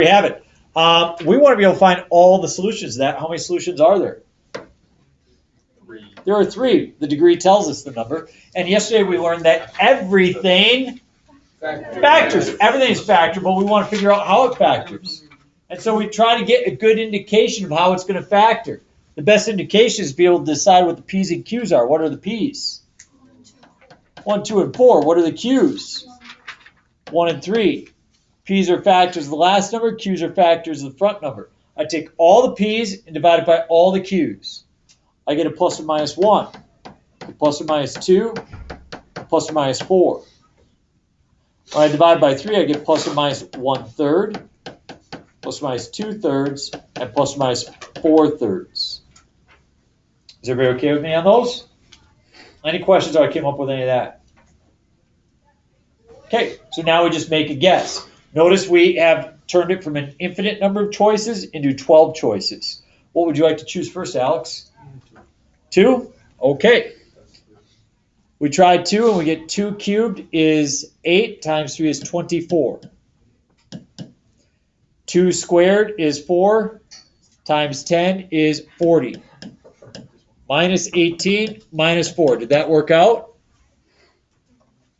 we have it. We want to be able to find all the solutions to that. How many solutions are there? 3. There are 3. The degree tells us the number. And yesterday we learned that everything factors. Everything is factored, but we want to figure out how it factors. And so we try to get a good indication of how it's going to factor. The best indication is to be able to decide what the P's and Q's are. What are the P's? 1, 2, and 4. What are the Q's? 1 and 3. P's are factors of the last number, Q's are factors of the front number. I take all the P's and divide it by all the Q's. I get a plus or minus 1, a plus or minus 2, a plus or minus 4. When I divide by 3, I get plus or minus 1/3, plus or minus 2/3, and plus or minus 4/3. Is everybody okay with me on those? Any questions how I came up with any of that? Okay, so now we just make a guess. Notice we have turned it from an infinite number of choices into 12 choices. What would you like to choose first, Alex? 2? Okay. We tried 2 and we get 2 cubed is 8 times 3 is 24. 2 squared is 4 times 10 is 40. Minus 18 minus 4. Did that work out?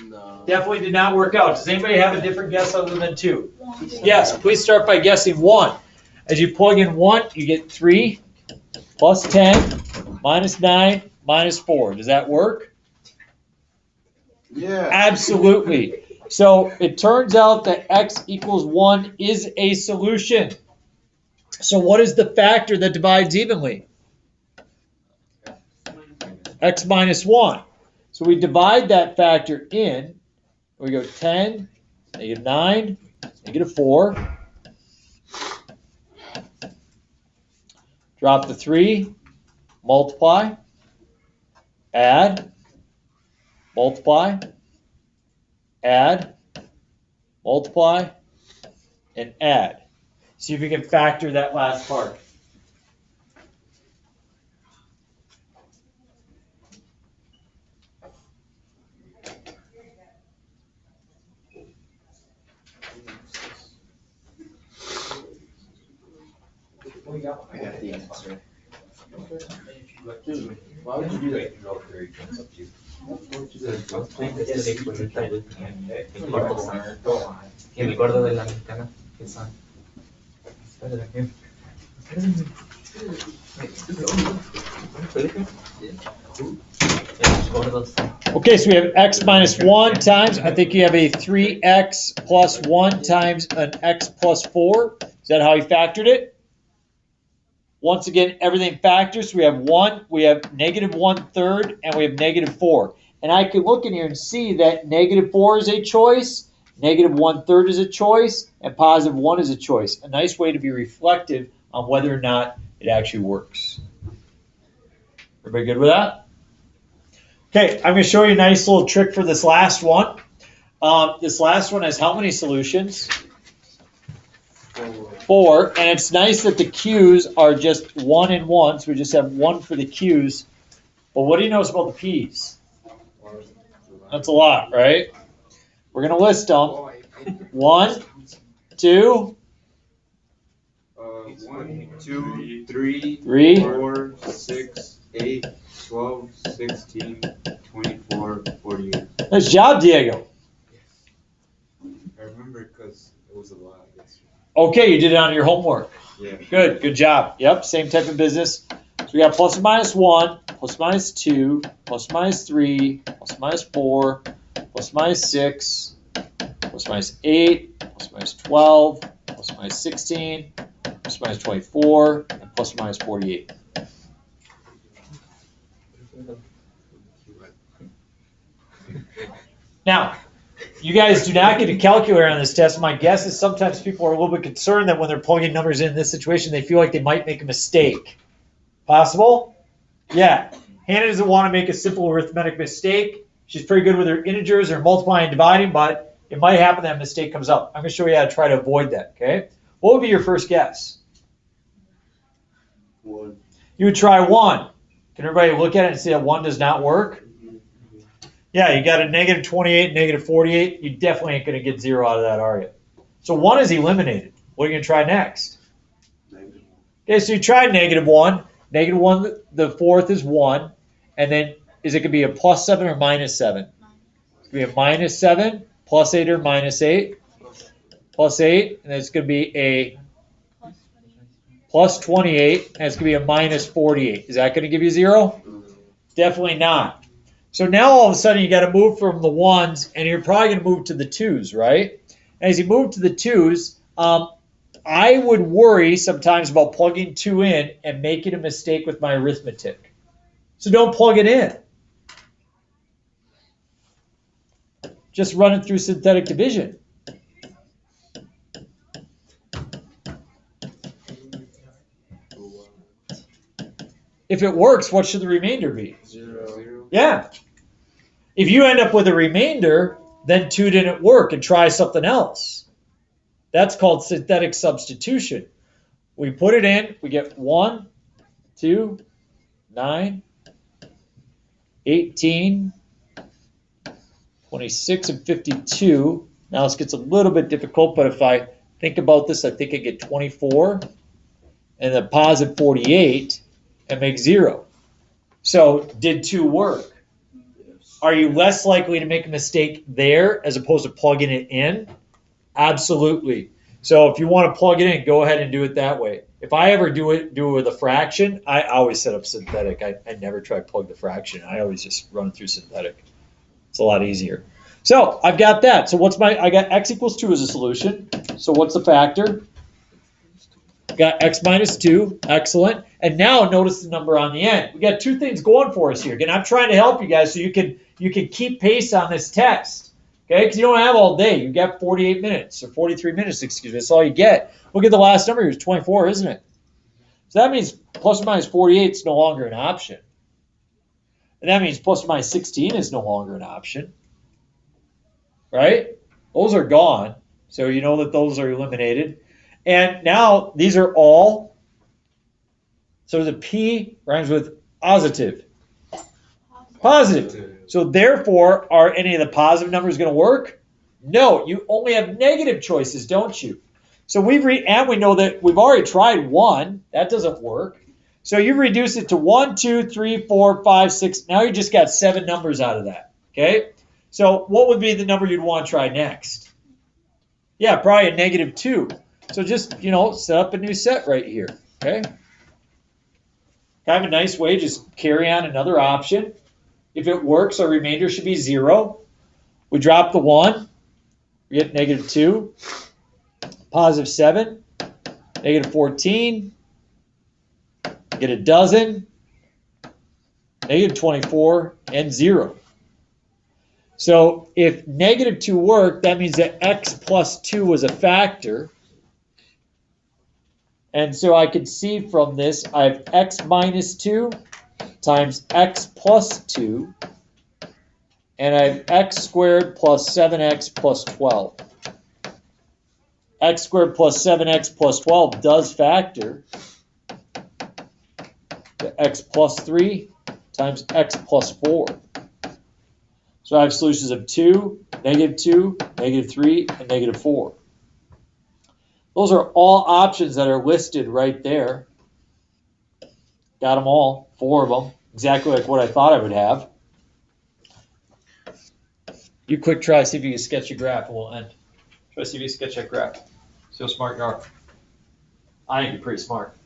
No. Definitely did not work out. Does anybody have a different guess other than 2? Yes, please start by guessing 1. As you plug in 1, you get 3 plus 10 minus 9 minus 4. Does that work? Yeah. Absolutely. So it turns out that x equals 1 is a solution. So what is the factor that divides evenly? X minus 1. So we divide that factor in. We go 10, negative 9, negative 4. Drop the 3, multiply, add, multiply, add, multiply, and add. See if you can factor that last part. I got the answer. Why would you do that? Que me acuerdo de la mexicana que son. Okay, so we have x minus 1 times, I think you have a 3x plus 1 times an x plus 4. Is that how you factored it? Once again, everything factors. We have 1, we have negative 1/3, and we have negative 4. And I can look in here and see that negative 4 is a choice, negative 1/3 is a choice, and positive 1 is a choice. A nice way to be reflective on whether or not it actually works. Everybody good with that? Okay, I'm going to show you a nice little trick for this last one. This last one has how many solutions? 4, and it's nice that the Q's are just 1 and 1, so we just have 1 for the Q's. But what do you notice about the P's? That's a lot, right? We're going to list them. 1, 2, 1, 2, 3, 3, 4, 6, 8, 12, 16, 24, 48. Nice job, Diego. I remember because it was a lot. Okay, you did it on your homework. Yeah. Good job. Yep, same type of business. So we got plus or minus 1, plus or minus 2, plus or minus 3, plus or minus 4, plus or minus 6, plus or minus 8, plus or minus 12, plus or minus 16, plus or minus 24, and plus or minus 48. Now, you guys do not get a calculator on this test. My guess is sometimes people are a little bit concerned that when they're plugging numbers in this situation, they feel like they might make a mistake. Possible? Yeah. Hannah doesn't want to make a simple arithmetic mistake. She's pretty good with her integers or multiplying and dividing, but it might happen that a mistake comes up. I'm going to show you how to try to avoid that, okay? What would be your first guess? 1. You would try 1. Can everybody look at it and see that 1 does not work? Yeah, you got a negative 28, negative 48. You definitely ain't going to get 0 out of that, are you? So 1 is eliminated. What are you going to try next? Okay, so you tried -1. -1, the fourth is 1. And then is it going to be a +7 or -7? It's going to be a -7, +8 or -8? +8, and it's going to be a +28, and it's going to be a -48. Is that going to give you 0? Definitely not. So now all of a sudden you got to move from the 1s, and you're probably going to move to the 2s, right? And as you move to the 2s, I would worry sometimes about plugging 2 in and making a mistake with my arithmetic. So don't plug it in. Just run it through synthetic division. If it works, what should the remainder be? 0. Yeah. If you end up with a remainder, then 2 didn't work and try something else. That's called synthetic substitution. We put it in, we get 1, 2, 9, 18, 26, and 52. Now this gets a little bit difficult, but if I think about this, I think I get 24 and then positive 48 and make 0. So did 2 work? Are you less likely to make a mistake there as opposed to plugging it in? Absolutely. So if you want to plug it in, go ahead and do it that way. If I ever do it with a fraction, I always set up synthetic. I never try to plug the fraction. I always just run through synthetic. It's a lot easier. So I've got that. So I got x equals 2 as a solution. So what's the factor? Got x minus 2. Excellent. And now notice the number on the end. We got 2 things going for us here. Again, I'm trying to help you guys so you can keep pace on this test. Okay, because you don't have all day. You got 48 minutes or 43 minutes, excuse me. That's all you get. Look at the last number here. It's 24, isn't it? So that means plus or minus 48 is no longer an option. And that means plus or minus 16 is no longer an option. Right? Those are gone. So you know that those are eliminated. And now these are all. So the P rhymes with positive. Positive. So therefore, are any of the positive numbers going to work? No, you only have negative choices, don't you? So we know that we've already tried 1. That doesn't work. So you reduce it to 1, 2, 3, 4, 5, 6. Now you just got 7 numbers out of that. Okay? So what would be the number you'd want to try next? Yeah, probably a -2. So just, set up a new set right here. Okay? Kind of a nice way, just carry on another option. If it works, our remainder should be 0. We drop the 1. We get -2. Positive 7. -14. Get a dozen. -24 and 0. So if -2 worked, that means that x plus 2 was a factor. And so I can see from this, I have x minus 2 times x plus 2, and I have x squared plus 7x plus 12. X squared plus 7x plus 12 does factor to x plus 3 times x plus 4. So I have solutions of 2, -2, -3, and -4. Those are all options that are listed right there. Got them all, 4 of them, exactly like what I thought I would have. You quick try, see if you can sketch a graph, and we'll end. Try to see if you can sketch that graph. See how smart you are. I think you're pretty smart.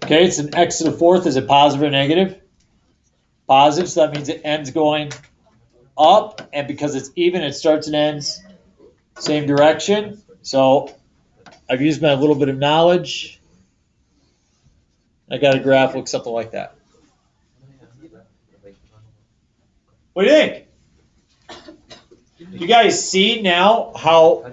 Okay, it's an x to the 4th. Is it positive or negative? Positive, so that means it ends going up, and because it's even, it starts and ends same direction. So I've used my little bit of knowledge. I got a graph, looks something like that. What do you think? You guys see now how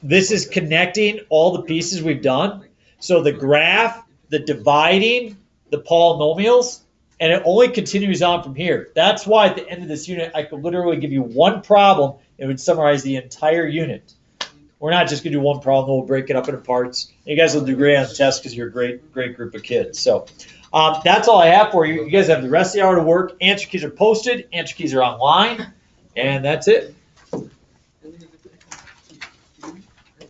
This is connecting all the pieces we've done. So the graph, the dividing, the polynomials, and it only continues on from here. That's why at the end of this unit, I could literally give you one problem. It would summarize the entire unit. We're not just going to do one problem. We'll break it up into parts. You guys will do great on the test because you're a great group of kids. So that's all I have for you. You guys have the rest of the hour to work. Answer keys are posted. Answer keys are online. And that's it.